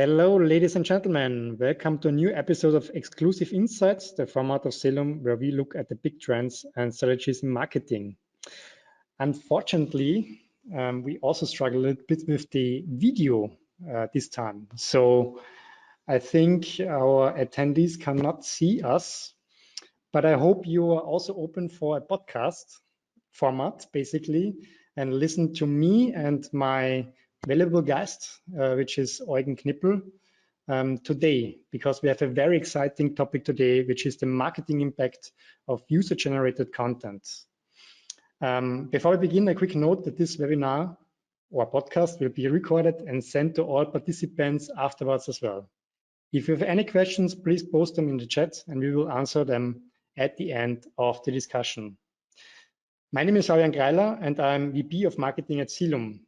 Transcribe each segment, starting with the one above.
Hello, ladies and gentlemen. Welcome to a new episode of Exclusive Insights, the format of CELUM, where we look at the big trends and strategies in marketing. Unfortunately, we also struggle a little bit with the video this time. So I think our attendees cannot see us, but I hope you are also open for a podcast format, basically, and listen to me and my valuable guest, which is Eugen Knippel, today, because we have a very exciting topic today, which is the marketing impact of user-generated content. Before we begin, a quick note that this webinar or podcast will be recorded and sent to all participants afterwards as well. If you have any questions, please post them in the chat and we will answer them at the end of the discussion. My name is Eugen Knippel and I'm VP of Marketing at CELUM.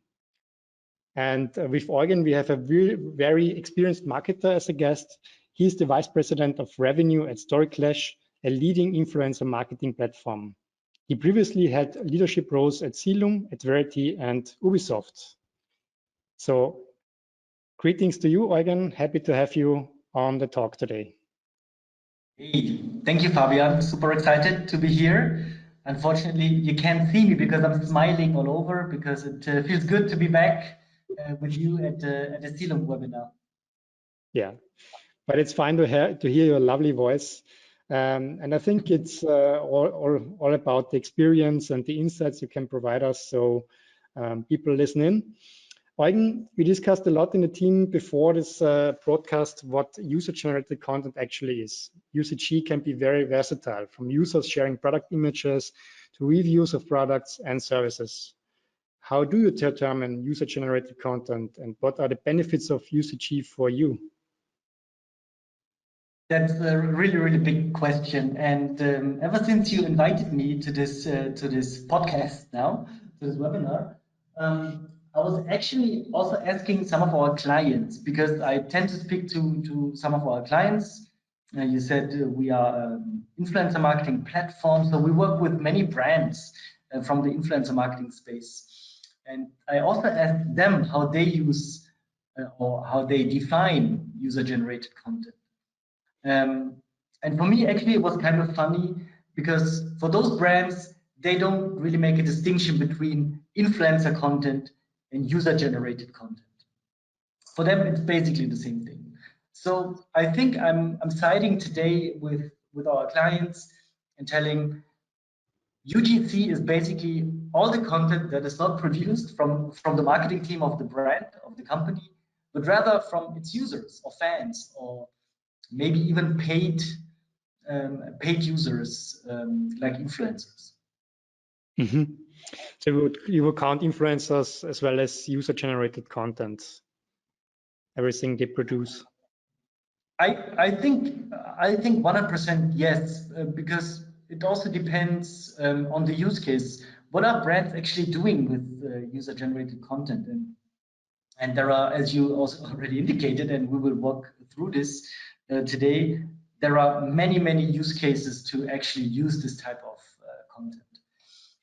And with Eugen, we have a very experienced marketer as a guest. He's the Vice President of Revenue at Storyclash, a leading influencer marketing platform. He previously had leadership roles at CELUM, at Verity, and Ubisoft. So greetings to you, Eugen. Happy to have you on the talk today. Hey, thank you, Fabian. Super excited to be here. Unfortunately, you can't see me because I'm smiling all over because it feels good to be back with you at the CELUM webinar. Yeah, but it's fine to hear your lovely voice. And I think it's all about the experience and the insights you can provide us, so people listen in. Eugen, we discussed a lot in the team before this broadcast what user-generated content actually is. UCG can be very versatile, from users sharing product images to reviews of products and services. How do you determine user-generated content, and what are the benefits of UCG for you? That's a really, really big question. And ever since you invited me to this podcast now, to this webinar, I was actually also asking some of our clients, because I tend to speak to some of our clients. You said we are influencer marketing platform, so we work with many brands from the influencer marketing space. And I also asked them how they use or how they define user-generated content. And for me, actually, it was kind of funny because for those brands, they don't really make a distinction between influencer content and user-generated content. For them, it's basically the same thing. So I think I'm siding today with our clients and telling UGC is basically all the content that is not produced from the marketing team of the brand, of the company, but rather from its users or fans, or maybe even paid users like influencers. Mm-hmm. So you would count influencers as well as user-generated content, everything they produce. I think 100% yes, because it also depends on the use case. What are brands actually doing with user-generated content? And there are, as you also already indicated, and we will walk through this today, there are many use cases to actually use this type of content.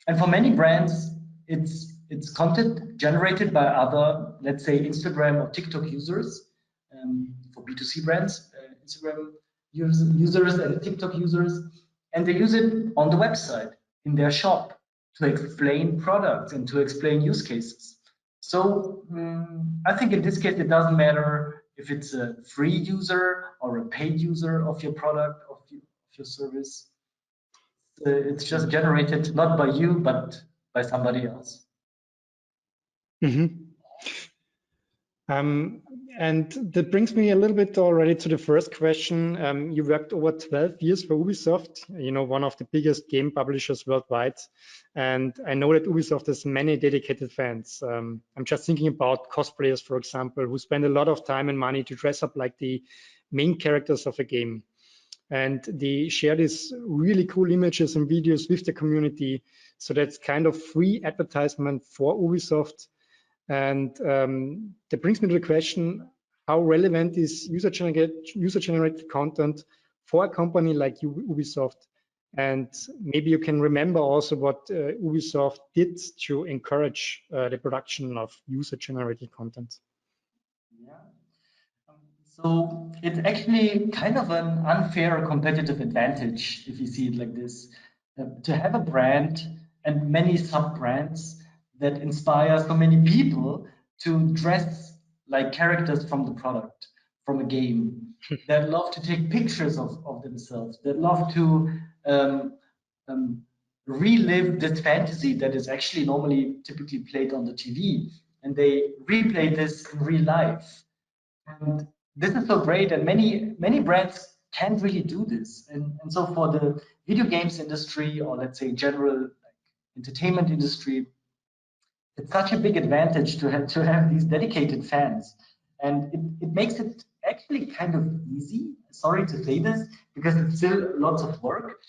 And for many brands, it's content generated by other, let's say, Instagram or TikTok users. For B2C brands, Instagram users and TikTok users, and they use it on the website, in their shop, to explain products and to explain use cases. So I think in this case, it doesn't matter if it's a free user or a paid user of your product, of your service. It's just generated not by you, but by somebody else. Mm-hmm. And that brings me a little bit already to the first question. You worked over 12 years for Ubisoft, one of the biggest game publishers worldwide. And I know that Ubisoft has many dedicated fans. I'm just thinking about cosplayers, for example, who spend a lot of time and money to dress up like the main characters of a game. And they share these really cool images and videos with the community. So that's kind of free advertisement for Ubisoft. And that brings me to the question, how relevant is user-generated content for a company like Ubisoft? And maybe you can remember also what Ubisoft did to encourage the production of user-generated content. Yeah. So it's actually kind of an unfair competitive advantage if you see it like this. To have a brand and many sub-brands that inspire so many people to dress like characters from the product, from a game, that love to take pictures of themselves, that love to um, um, relive this fantasy that is actually normally typically played on the TV, and they replay this in real life. And this is so great, and many brands can't really do this. And so for the video games industry, or let's say general like, entertainment industry, it's such a big advantage to have these dedicated fans. And it makes it actually kind of easy. Sorry to say this, because it's still lots of work.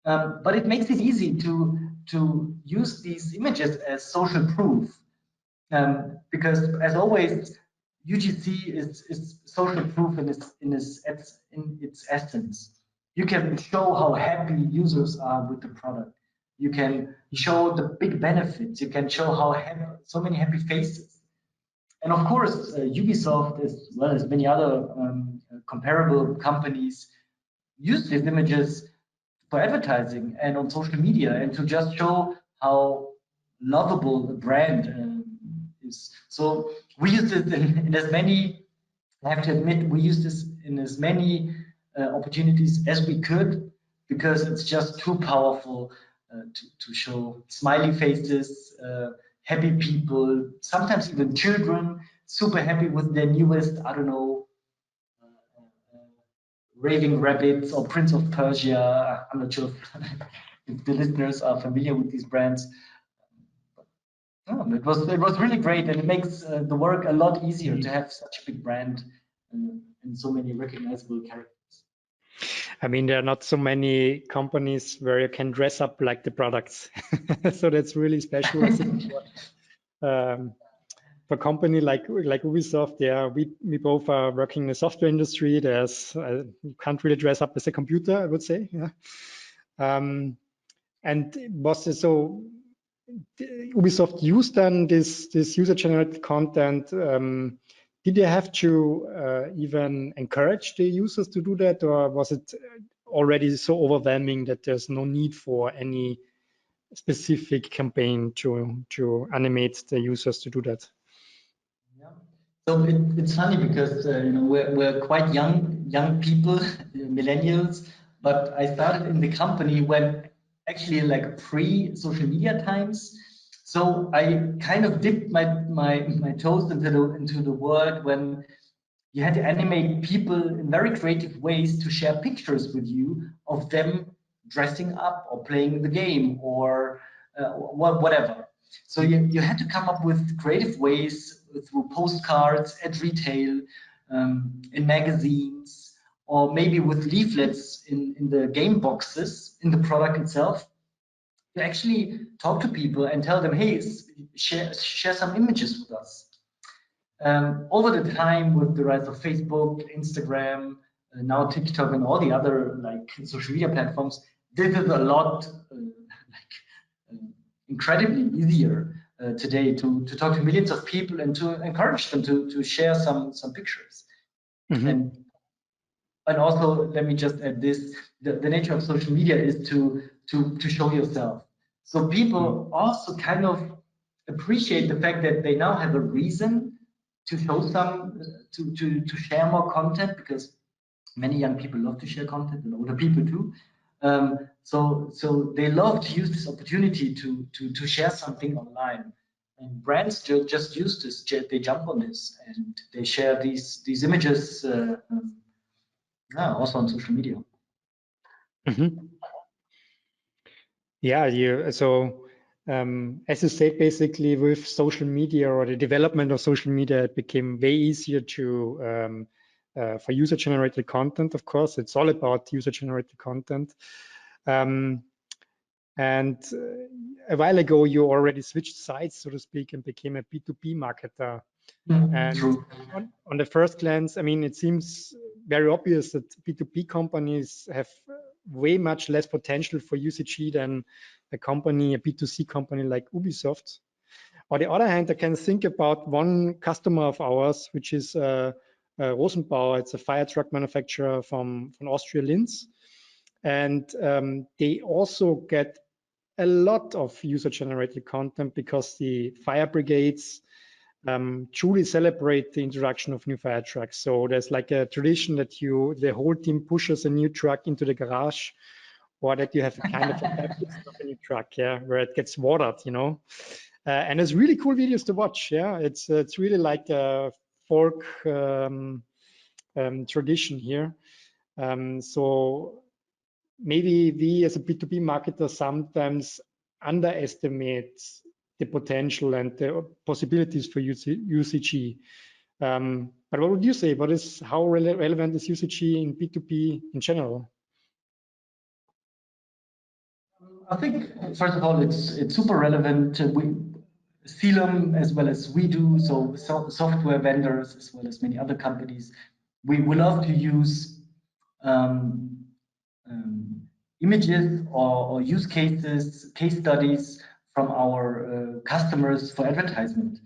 But it makes it easy to use these images as social proof. Because as always, UGC is social proof in its essence. You can show how happy users are with the product. You can show the big benefits. You can show how happy, so many happy faces. And of course, Ubisoft, as well as many other comparable companies, use these images for advertising and on social media, and to just show how lovable the brand is. So we use it in as many, I have to admit, we use this in as many opportunities as we could, because it's just too powerful to show smiley faces, happy people, sometimes even children, super happy with their newest, I don't know, Raving Rabbits or Prince of Persia. I'm not sure if the listeners are familiar with these brands. It was really great, and it makes the work a lot easier to have such a big brand and so many recognizable characters. I mean, there are not so many companies where you can dress up like the products. So that's really special. I think for a company like Ubisoft, yeah, we both are working in the software industry. You can't really dress up as a computer, I would say. Yeah. And was so Ubisoft used then this user-generated content. Did they have to even encourage the users to do that, or was it already so overwhelming that there's no need for any specific campaign to animate the users to do that? Yeah. So it's funny because we're quite young people, millennials, but I started in the company when actually like pre-social media times. So I kind of dipped my toes into the world when you had to animate people in very creative ways to share pictures with you of them dressing up or playing the game or whatever. So you had to come up with creative ways through postcards at retail, in magazines, or maybe with leaflets in the game boxes in the product itself, to actually talk to people and tell them, hey, share some images with us. Over the time, with the rise of Facebook, Instagram, now TikTok, and all the other like social media platforms, this is a lot incredibly easier today to talk to millions of people and to encourage them to share some pictures. Mm-hmm. And also, let me just add this: the nature of social media is to show yourself. So people also kind of appreciate the fact that they now have a reason to show to share more content, because many young people love to share content, and older people too. So they love to use this opportunity to share something online. And brands just use this. They jump on this and they share these images also on social media. Mm-hmm. Yeah, as you said, basically with social media or the development of social media, it became way easier for user-generated content. Of course, it's all about user-generated content. And a while ago, you already switched sides, so to speak, and became a B2B marketer. And True. on the first glance, I mean, it seems very obvious that B2B companies have way much less potential for UCG than a B2C company like Ubisoft. On the other hand, I can think about one customer of ours, which is Rosenbauer. It's a fire truck manufacturer from Austria, Linz. And they also get a lot of user-generated content because the fire brigades truly celebrate the introduction of new fire trucks. So there's like a tradition that the whole team pushes a new truck into the garage, or that you have a kind of a baptism of a new truck, yeah, where it gets watered, you know. And it's really cool videos to watch, yeah. It's really like a folk tradition here. So maybe we as a B2B marketer sometimes underestimate the potential and the possibilities for UCG. But what would you say? How relevant is UCG in B2B in general? I think, first of all, it's super relevant. CELUM, as well as we do, so software vendors, as well as many other companies, we love to use images or use cases, case studies from our customers for advertisement.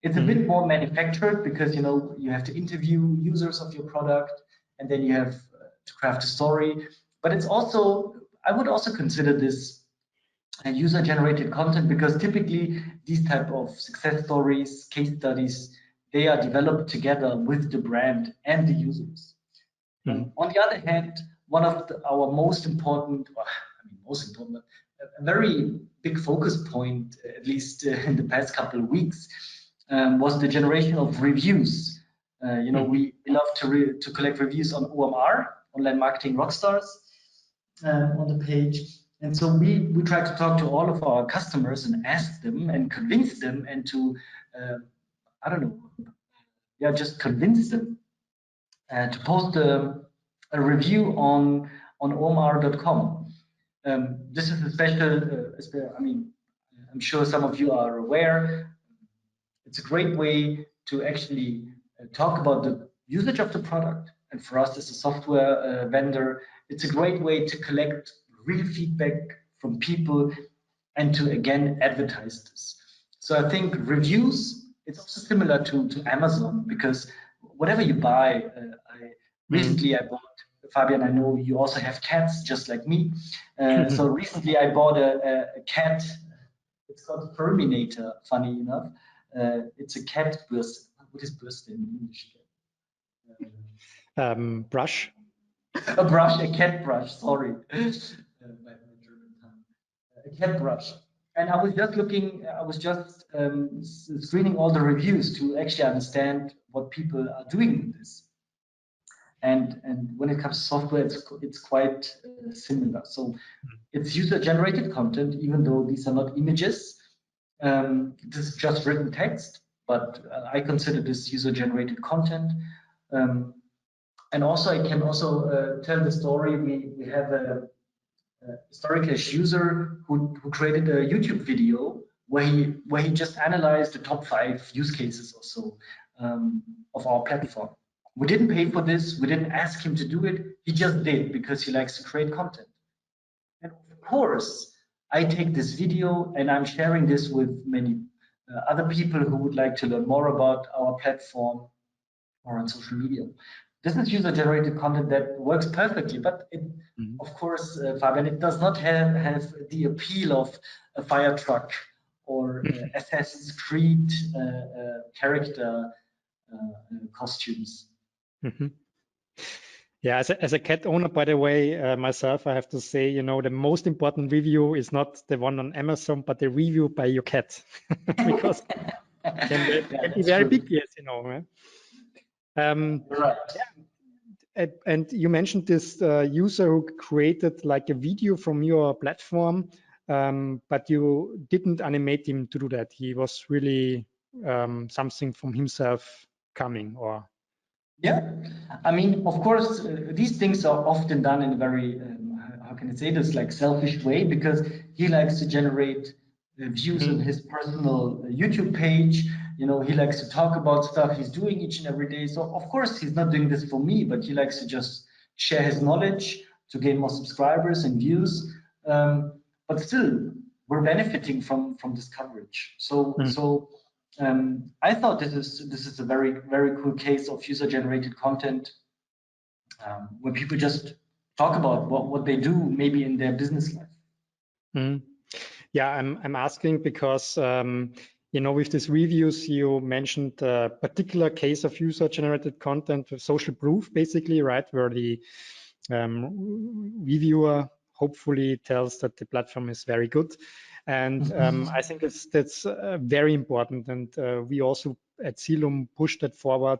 It's a bit more manufactured because you have to interview users of your product, and then you have to craft a story. But it's also, I would also consider this user-generated content, because typically these type of success stories, case studies, they are developed together with the brand and the users. On the other hand, one of our most important, a very big focus point, at least in the past couple of weeks, was the generation of reviews. We love to collect reviews on OMR, Online Marketing Rockstars, on the page. And so we try to talk to all of our customers and ask them and convince them, and to, just convince them to post a review on omr.com. This is a special, I'm sure some of you are aware. It's a great way to actually talk about the usage of the product. And for us as a software vendor, it's a great way to collect real feedback from people and to, again, advertise this. So I think reviews, it's also similar to Amazon, because whatever you buy, recently I bought, Fabian, I know you also have cats just like me. So recently I bought a cat. It's called Terminator, funny enough. It's a cat bürste. What is bürste in English? Brush. A brush, a cat brush, sorry. A cat brush. And I was just screening all the reviews to actually understand what people are doing with this. And when it comes to software, it's quite similar. So it's user-generated content, even though these are not images. This is just written text, but I consider this user-generated content. And also, I can also tell the story. We have a Storyclash user who created a YouTube video where he just analyzed the top 5 use cases or so of our platform. We didn't pay for this. We didn't ask him to do it. He just did because he likes to create content. And of course, I take this video and I'm sharing this with many other people who would like to learn more about our platform or on social media. This is user-generated content that works perfectly, but of course, Fabian, it does not have the appeal of a fire truck or Assassin's Creed character costumes. Yeah, as a cat owner, by the way, myself, I have to say, the most important review is not the one on Amazon, but the review by your cat, because it can be very big, yes, Right. Yeah. And you mentioned this user who created like a video from your platform, but you didn't animate him to do that. He was really something from himself coming, or? Yeah, I mean, of course, these things are often done in a very, how can I say this, like selfish way, because he likes to generate views on his personal YouTube page. He likes to talk about stuff he's doing each and every day. So of course, he's not doing this for me, but he likes to just share his knowledge to gain more subscribers and views. But still, we're benefiting from this coverage. So I thought this is a very cool case of user-generated content where people just talk about what they do maybe in their business life. Mm. Yeah, I'm asking because you know, with these reviews, you mentioned a particular case of user-generated content with social proof, basically, right, where the reviewer hopefully tells that the platform is very good. And I think that's very important. And we also at CELUM push that forward.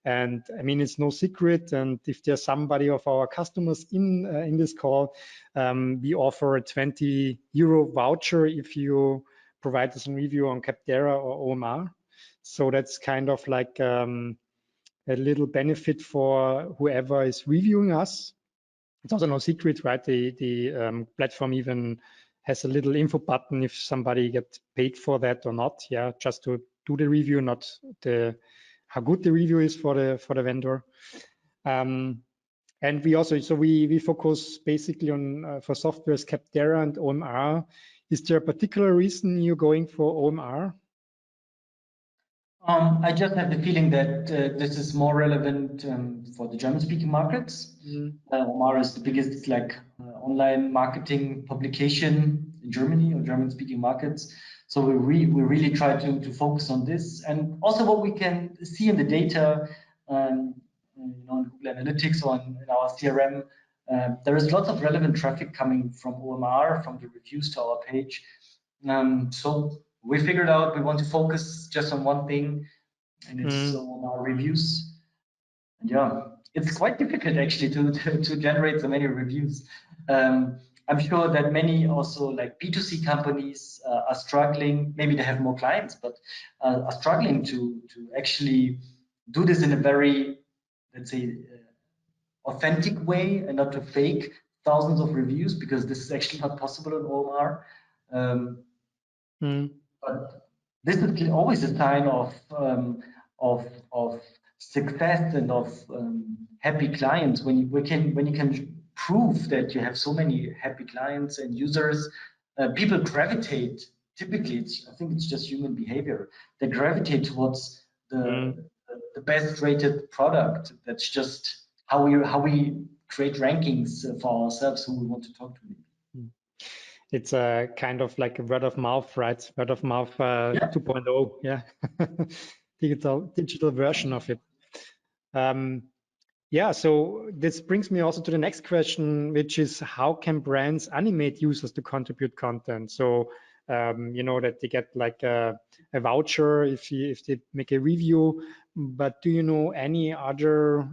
And I mean, it's no secret. And if there's somebody of our customers in this call, we offer a 20 euro voucher if you provide us a review on Capterra or OMR. So that's kind of like a little benefit for whoever is reviewing us. It's also no secret, right? The platform even has a little info button if somebody gets paid for that or not. Yeah, just to do the review, not the how good the review is for the vendor. And we also we focus basically on for softwares Capterra and OMR. Is there a particular reason you're going for OMR? I just have the feeling that this is more relevant for the German-speaking markets. OMR is the biggest online marketing publication in Germany or German-speaking markets. So we really try to focus on this, and also what we can see in the data, you know, in Google Analytics or in our CRM, there is lots of relevant traffic coming from OMR, from the reviews to our page. So we figured out we want to focus just on one thing, and it's on our reviews. And yeah, it's quite difficult actually to generate so many reviews. I'm sure that many also like B2C companies are struggling. Maybe they have more clients, but are struggling to actually do this in a very, let's say, authentic way and not to fake thousands of reviews, because this is actually not possible in OMR. But this is always a sign of success and of happy clients when you can prove that you have so many happy clients and users. People gravitate. Typically, I think it's just human behavior. They gravitate towards the best rated product. That's just how we create rankings for ourselves who we want to talk to. It's a kind of like a word of mouth, right? Word of mouth 2.0, yeah. digital version of it. Yeah, so this brings me also to the next question, which is how can brands animate users to contribute content? So you know that they get like a voucher if they make a review, but do you know any other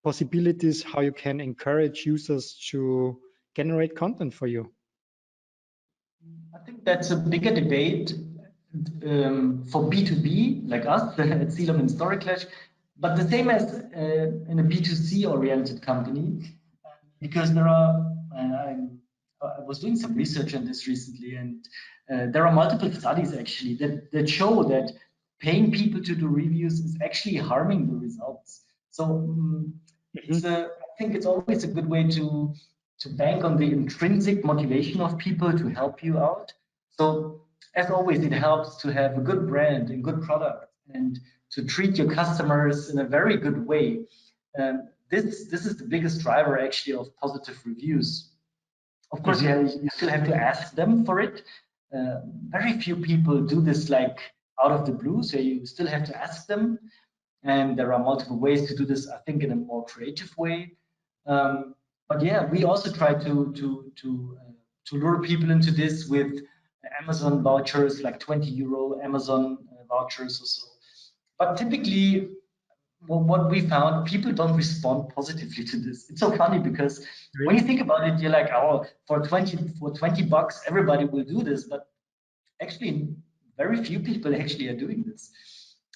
possibilities how you can encourage users to generate content for you? I think that's a bigger debate for B2B, like us at CELUM and Storyclash, but the same as in a B2C oriented company, because there are, I was doing some research on this recently, and there are multiple studies actually that show that paying people to do reviews is actually harming the results. So I think it's always a good way to bank on the intrinsic motivation of people to help you out. So as always, it helps to have a good brand and good product and to treat your customers in a very good way. This is the biggest driver actually of positive reviews. Of course, you still have to ask them for it. Very few people do this like out of the blue, so you still have to ask them. And there are multiple ways to do this, I think, in a more creative way. But yeah, we also try to lure people into this with Amazon vouchers, like 20 euro Amazon vouchers or so. But typically, what we found, people don't respond positively to this. It's so funny because when you think about it, you're like, oh, for 20 bucks, everybody will do this. But actually, very few people actually are doing this.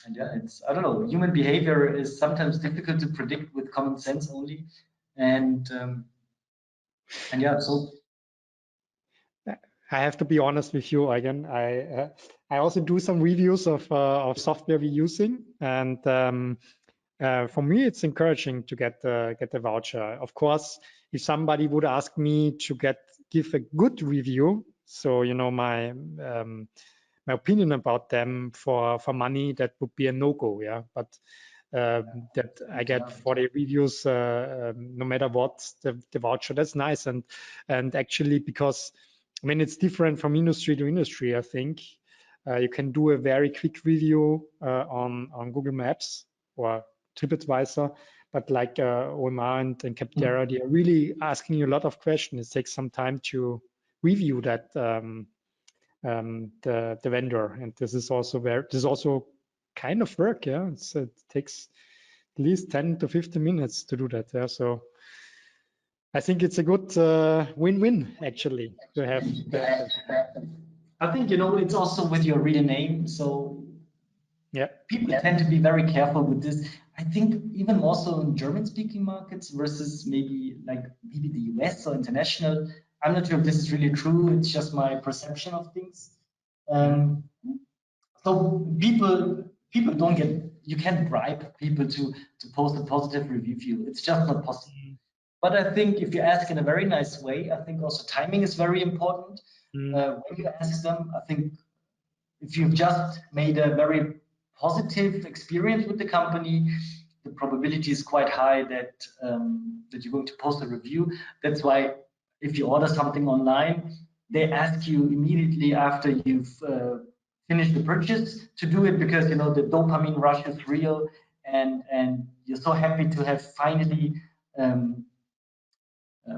And yeah, it's, I don't know, human behavior is sometimes difficult to predict with common sense only. And yeah, so I have to be honest with you, Eugen. I also do some reviews of software we're using, and for me, it's encouraging to get a voucher. Of course, if somebody would ask me to give a good review, so you know my opinion about them for money, that would be a no-go. Yeah, but that I get 40 reviews no matter what the voucher, that's nice. And actually, because I mean, it's different from industry to industry. I think you can do a very quick review on Google Maps or TripAdvisor, but like OMR and Capterra, they are really asking you a lot of questions. It takes some time to review that the vendor, and this is also kind of work. Yeah, it takes at least 10 to 15 minutes to do that. Yeah, so I think it's a good win-win actually to have that. I think, it's also with your real name. So yeah, people tend to be very careful with this. I think even more so in German-speaking markets versus maybe the US or international. I'm not sure if this is really true. It's just my perception of things. So people don't get. You can't bribe people to post a positive review. It's just not possible. But I think if you ask in a very nice way, I think also timing is very important. When you ask them, I think if you've just made a very positive experience with the company, the probability is quite high that that you're going to post a review. That's why if you order something online, they ask you immediately after you've finished the purchase to do it, because the dopamine rush is real, and you're so happy to have finally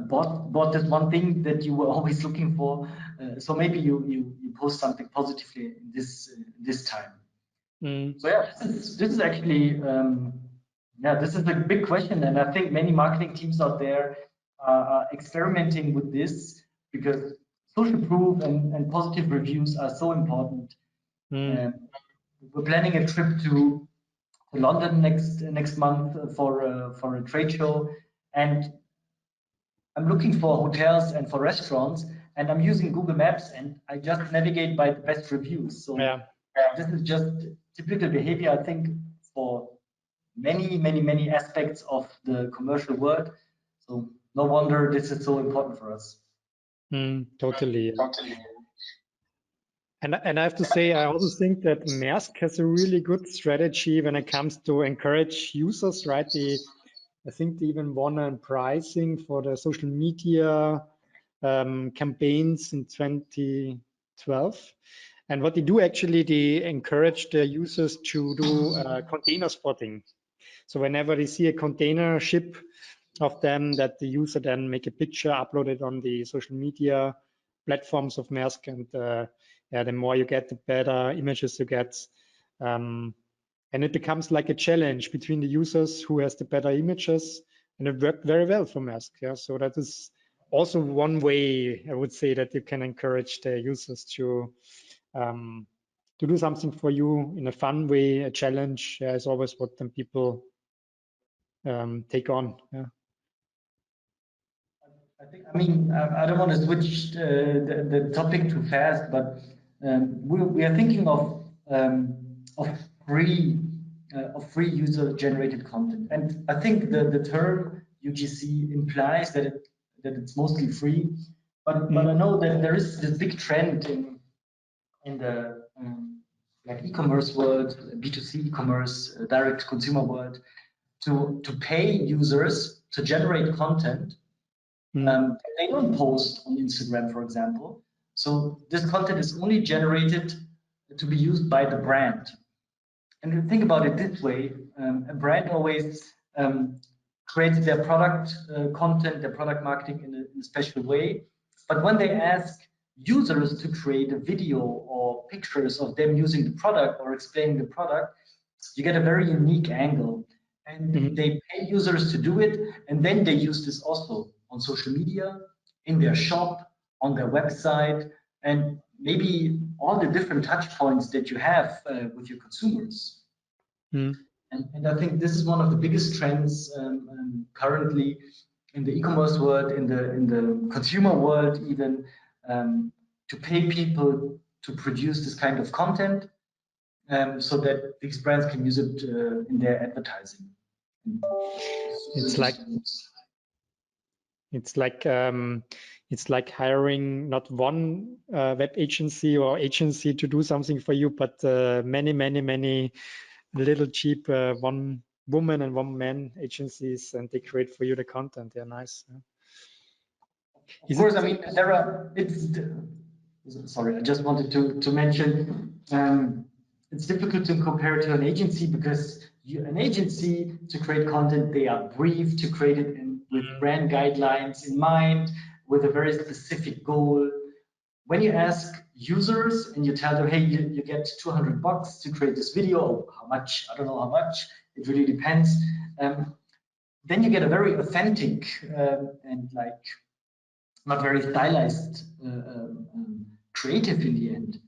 bought this one thing that you were always looking for. So maybe you post something positively in this time. So yeah, this is actually this is a big question, and I think many marketing teams out there are experimenting with this, because social proof and positive reviews are so important. We're planning a trip to London next month for a trade show, and I'm looking for hotels and for restaurants, and I'm using Google Maps, and I just navigate by the best reviews. So this is just typical behavior, I think, for many aspects of the commercial world. So no wonder this is so important for us. Totally. And I have to say, I also think that Maersk has a really good strategy when it comes to encourage users, right? I think they even won a pricing for the social media campaigns in 2012. And what they do actually, they encourage the users to do container spotting. So whenever they see a container ship of them, that the user then make a picture, upload it on the social media platforms of Maersk, and the more you get, the better images you get. And it becomes like a challenge between the users who has the better images, and it worked very well for Maersk. Yeah, so that is also one way I would say that you can encourage the users to do something for you in a fun way. A challenge is always what then people take on. Yeah. I mean, I don't want to switch the topic too fast, but we are thinking of free user-generated content, and I think the term UGC implies that it's mostly free. But I know that there is this big trend in the like e-commerce world, B2C e-commerce, direct consumer world, to pay users to generate content. They don't post on Instagram, for example. So this content is only generated to be used by the brand. And think about it this way: a brand always creates their product content, their product marketing in a special way. But when they ask users to create a video or pictures of them using the product or explaining the product, you get a very unique angle. And they pay users to do it, and then they use this also on social media, in their shop, on their website, and maybe all the different touch points that you have with your consumers. And I think this is one of the biggest trends currently in the e-commerce world, in the consumer world, even to pay people to produce this kind of content, so that these brands can use it in their advertising. It's like it's like hiring not one web agency or agency to do something for you, but many little cheap one woman and one man agencies, and they create for you the content. They're nice. Of course, I mean, there are, sorry, I just wanted to mention, it's difficult to compare to an agency because an agency to create content, they are briefed to create it with brand guidelines in mind, with a very specific goal. When you ask users and you tell them, hey, you get $200 to create this video, or how much, I don't know how much, it really depends. Then you get a very authentic and like not very stylized creative in the end.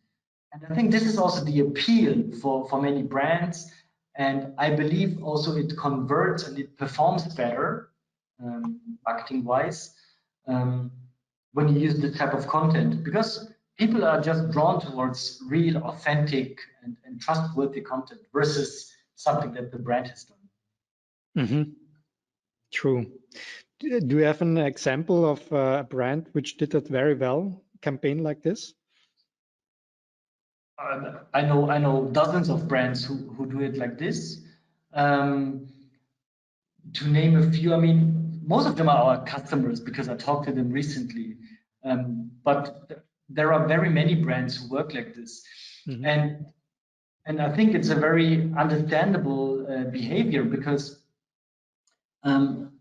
And I think this is also the appeal for many brands. And I believe also it converts and it performs better marketing-wise when you use this type of content, because people are just drawn towards real, authentic, and trustworthy content versus something that the brand has done. Mm-hmm. True. Do you have an example of a brand which did that very well, campaign like this? I know dozens of brands who do it like this. To name a few, I mean, most of them are our customers because I talked to them recently. But there are very many brands who work like this, and I think it's a very understandable behavior because I'm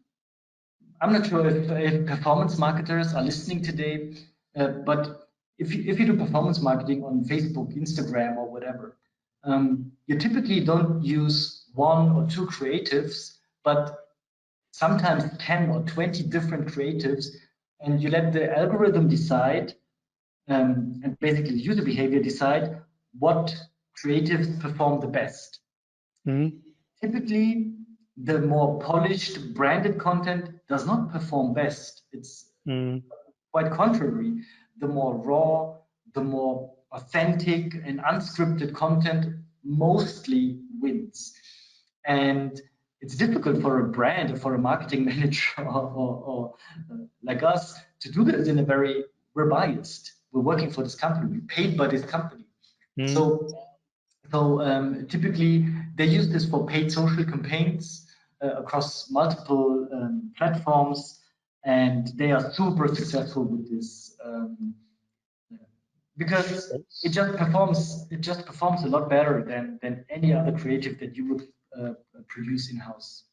not sure if performance marketers are listening today, but if you do performance marketing on Facebook, Instagram, or whatever, you typically don't use one or two creatives, but sometimes 10 or 20 different creatives, and you let the algorithm decide, and basically the user behavior decide what creatives perform the best. Typically, the more polished, branded content does not perform best. It's quite contrary. The more raw, the more authentic and unscripted content mostly wins. And it's difficult for a brand or for a marketing manager or like us to do this in a very, we're biased. We're working for this company, we're paid by this company. So typically they use this for paid social campaigns across multiple platforms, and they are super successful with this because it just performs a lot better than any other creative that you would produce in-house.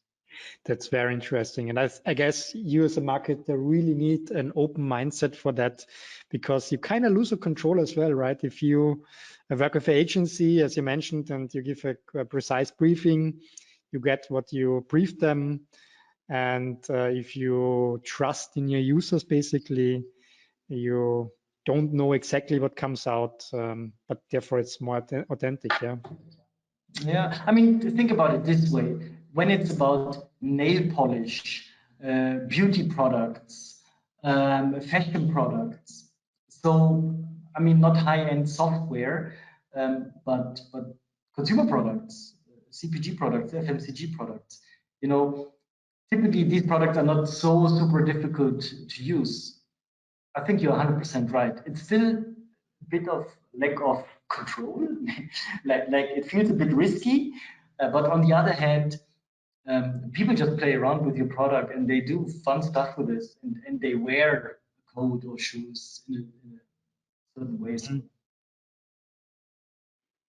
That's very interesting. And I guess you as a marketer really need an open mindset for that, because you kind of lose the control as well, right? If you work with an agency, as you mentioned, and you give a precise briefing, you get what you briefed them. And if you trust in your users, basically, you don't know exactly what comes out, but therefore it's more authentic, yeah? Yeah, I mean, think about it this way. When it's about nail polish, beauty products, fashion products, so, I mean, not high-end software, but consumer products, CPG products, FMCG products, you know, typically these products are not so super difficult to use. I think you're 100% right. It's still a bit of lack of control, like it feels a bit risky, but on the other hand, people just play around with your product and they do fun stuff with this, and they wear a coat or shoes in a certain way. So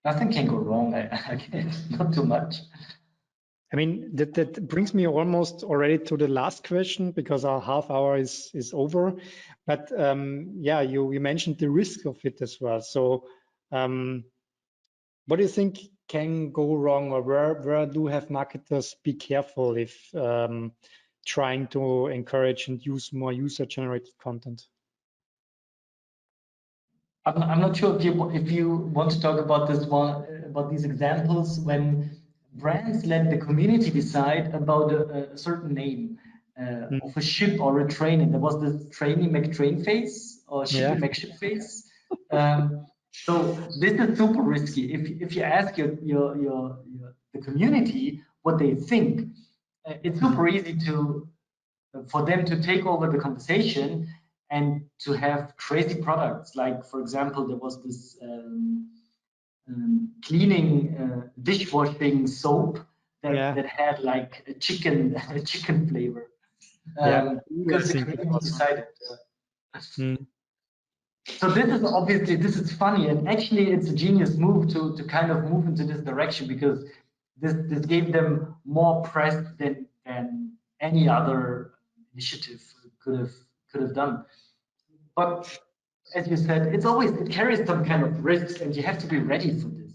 nothing can go wrong, I guess, not too much. I mean, that brings me almost already to the last question, because our half hour is over. But yeah, you mentioned the risk of it as well. So what do you think can go wrong, or where do have marketers be careful if trying to encourage and use more user-generated content? I'm not sure if you want to talk about this one, about these examples when brands let the community decide about a certain name of a ship or a train. And there was this Trainy McTrain face or Shippy McShip face. So this is super risky. If you ask the community what they think, it's super easy for them to take over the conversation and to have crazy products. Like, for example, there was this cleaning dishwashing soap that had like a chicken flavor. Because the community decided. So this is funny, and actually it's a genius move to kind of move into this direction, because this gave them more press than any other initiative could have done. But as you said, it carries some kind of risks, and you have to be ready for this,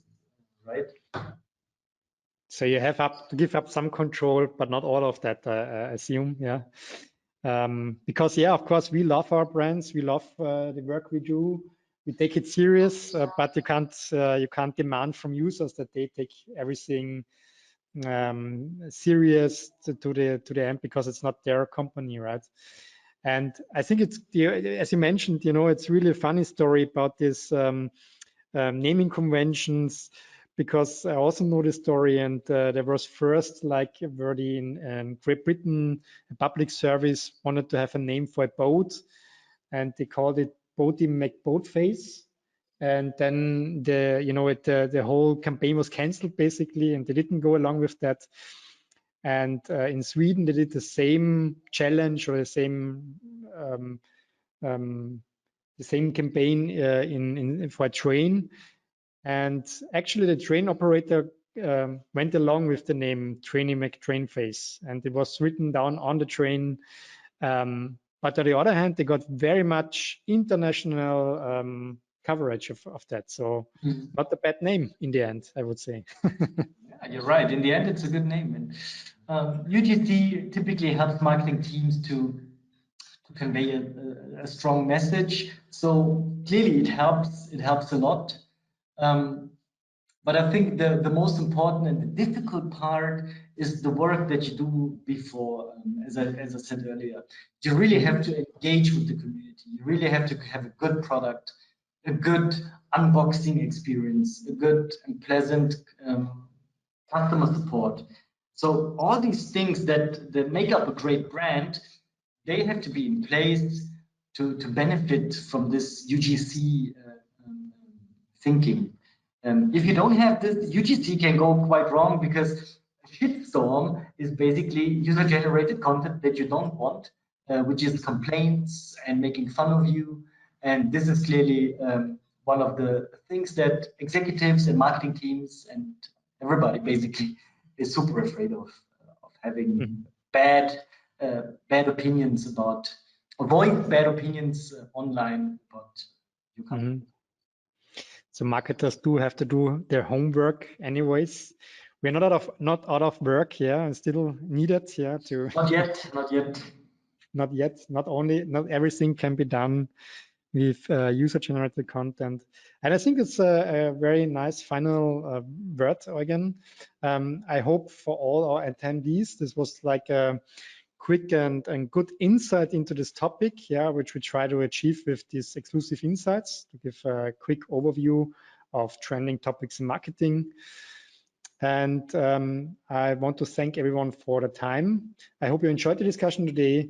right? So you have to give up some control, but not all of that, I assume, yeah. Because yeah, of course, we love our brands, we love the work we do, we take it serious, but you can't demand from users that they take everything serious to the end, because it's not their company, right? And I think it's, as you mentioned, it's really a funny story about this naming conventions, because I also know the story, and there was first, like, where in Great Britain, a public service wanted to have a name for a boat, and they called it Boaty McBoatface. And then the whole campaign was cancelled basically, and they didn't go along with that. And in Sweden, they did the same challenge, or the same campaign for a train. And actually, the train operator went along with the name Trainee McTrainface, and it was written down on the train. But on the other hand, they got very much international coverage of that. So not a bad name in the end, I would say. Yeah, you're right. In the end, it's a good name. And UGC typically helps marketing teams to convey a strong message. So clearly it helps a lot. But I think the most important and the difficult part is the work that you do before. As I said earlier, you really have to engage with the community. You really have to have a good product, a good unboxing experience, a good and pleasant customer support. So all these things that make up a great brand, they have to be in place to benefit from this UGC thinking. If you don't have this, UGC can go quite wrong, because a shitstorm is basically user-generated content that you don't want, which is complaints and making fun of you. And this is clearly one of the things that executives and marketing teams and everybody basically is super afraid of having bad opinions about, avoid bad opinions online about your company. So marketers do have to do their homework anyways. We're not out of work, yeah, and still needed, yeah, to not yet. Not everything can be done with user-generated content. And I think it's a very nice final word, Eugen. I hope for all our attendees, this was like a quick and good insight into this topic, yeah, which we try to achieve with these exclusive insights, to give a quick overview of trending topics in marketing. And I want to thank everyone for the time. I hope you enjoyed the discussion today.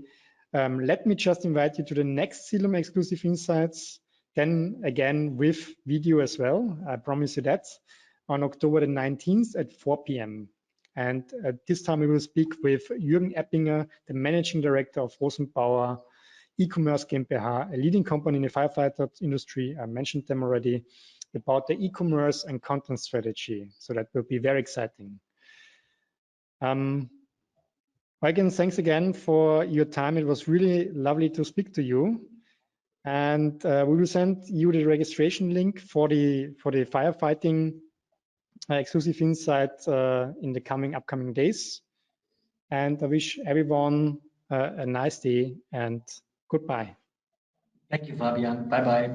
Let me just invite you to the next CELUM exclusive insights, then again with video as well. I promise you that, on October the 19th at 4 p.m. And this time we will speak with Jürgen Eppinger, the Managing Director of Rosenbauer E-Commerce GmbH, a leading company in the firefighter industry. I mentioned them already, about the e-commerce and content strategy. So that will be very exciting. Eugen, thanks again for your time. It was really lovely to speak to you. And we will send you the registration link for the firefighting exclusive insight in the upcoming days. And I wish everyone a nice day, and goodbye. Thank you, Fabian. Bye-bye.